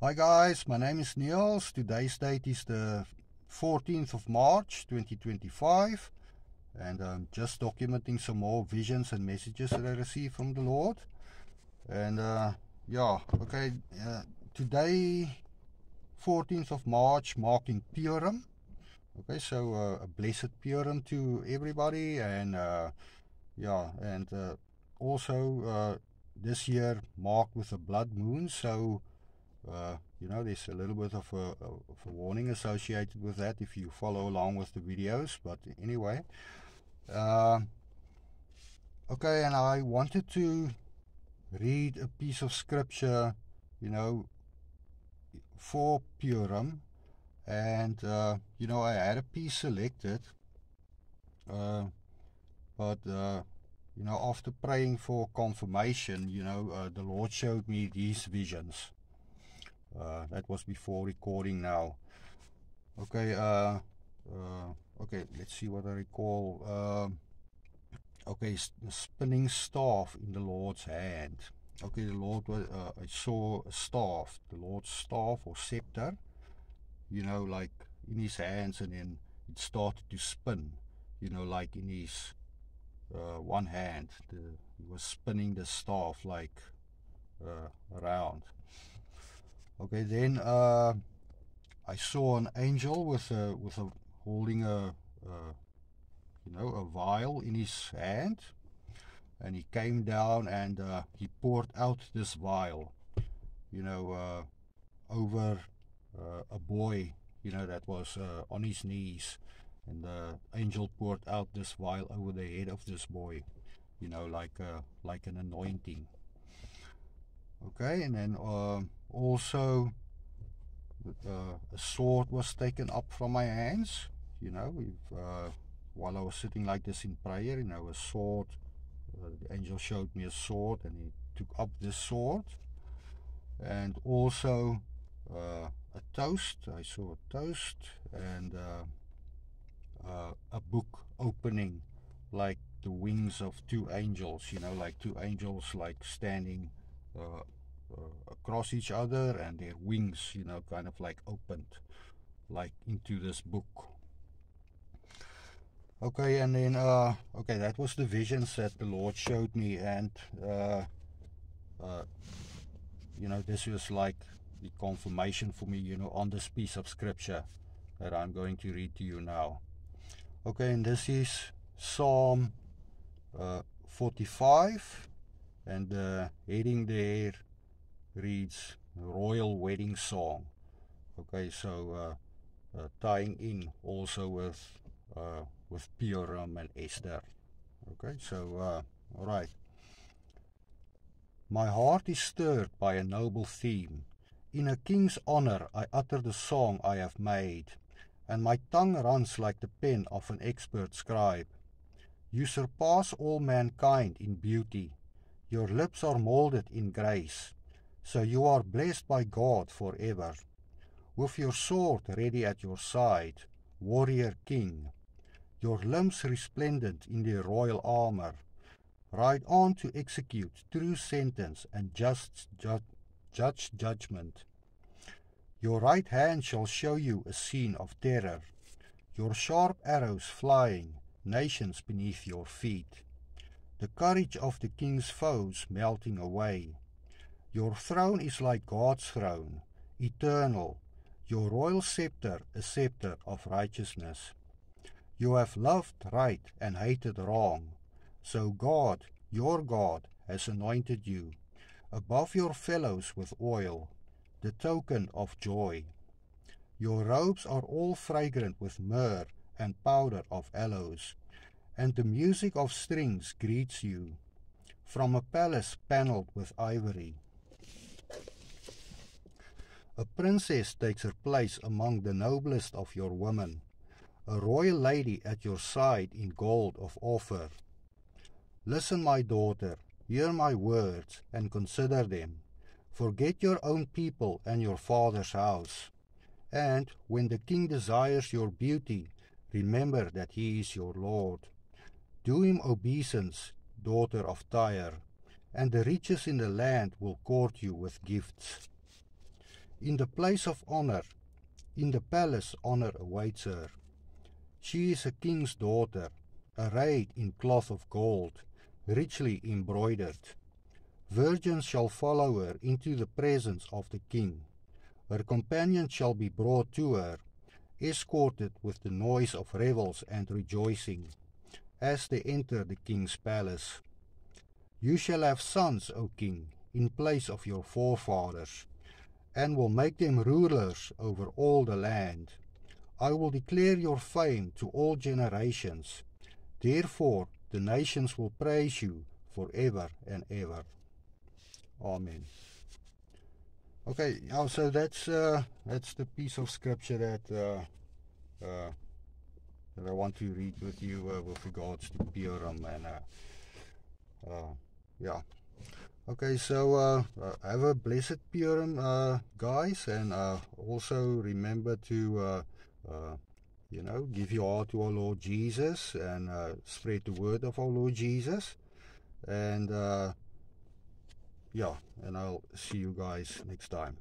Hi guys, my name is Niels. Today's date is the 14th of March 2025, and I'm just documenting some more visions and messages that I received from the Lord. And today 14th of March, marking Purim. Okay, so a blessed Purim to everybody, and also this year marked with a blood moon, so there's a little bit of a warning associated with that if you follow along with the videos. But anyway, okay, and I wanted to read a piece of scripture, for Purim, and I had a piece selected, but after praying for confirmation, the Lord showed me these visions. That was before recording now. Okay, okay, let's see what I recall. Okay, spinning staff in the Lord's hand. Okay, the Lord, I saw a staff, the Lord's staff or scepter, like in his hands, and then it started to spin, like in his one hand. He was spinning the staff like around. Okay, then I saw an angel with a holding a vial in his hand, and he came down and he poured out this vial, over a boy, that was on his knees, and the angel poured out this vial over the head of this boy, like an anointing. Okay, and then also a sword was taken up from my hands, while I was sitting like this in prayer, a sword. The angel showed me a sword, and he took up this sword, and also a toast. I saw a toast, and a book opening, like the wings of two angels, like two angels like standing across each other, and their wings, kind of like opened, like into this book. Okay, and then okay, that was the visions that the Lord showed me, and this was like the confirmation for me, on this piece of scripture that I'm going to read to you now. Okay, and this is Psalm 45, and the heading there reads Royal Wedding Song. Okay, so tying in also with Purim and Esther. Okay, so all right. My heart is stirred by a noble theme. In a king's honor I utter the song I have made, and my tongue runs like the pen of an expert scribe. You surpass all mankind in beauty. Your lips are molded in grace, so you are blessed by God forever. With your sword ready at your side, warrior king, your limbs resplendent in their royal armor, ride on to execute true sentence and just judgment. Your right hand shall show you a scene of terror, your sharp arrows flying, nations beneath your feet. The courage of the king's foes melting away. Your throne is like God's throne, eternal, your royal scepter a scepter of righteousness. You have loved right and hated wrong, so God, your God, has anointed you above your fellows with oil, the token of joy. Your robes are all fragrant with myrrh and powder of aloes, and the music of strings greets you from a palace panelled with ivory. A princess takes her place among the noblest of your women, a royal lady at your side in gold of Ophir. Listen, my daughter, hear my words and consider them. Forget your own people and your father's house. And when the king desires your beauty, remember that he is your Lord. Do him obeisance, daughter of Tyre, and the riches in the land will court you with gifts. In the place of honor, in the palace honor awaits her. She is a king's daughter, arrayed in cloth of gold, richly embroidered. Virgins shall follow her into the presence of the king. Her companions shall be brought to her, escorted with the noise of revels and rejoicing, as they enter the king's palace. You shall have sons, O king, in place of your forefathers, and will make them rulers over all the land. I will declare your fame to all generations. Therefore, the nations will praise you forever and ever. Amen. Okay, so that's the piece of scripture that I want to read with you with regards to Purim, and yeah. Okay, so have a blessed Purim, guys, and also remember to give your heart to our Lord Jesus, and spread the word of our Lord Jesus, and yeah, and I'll see you guys next time.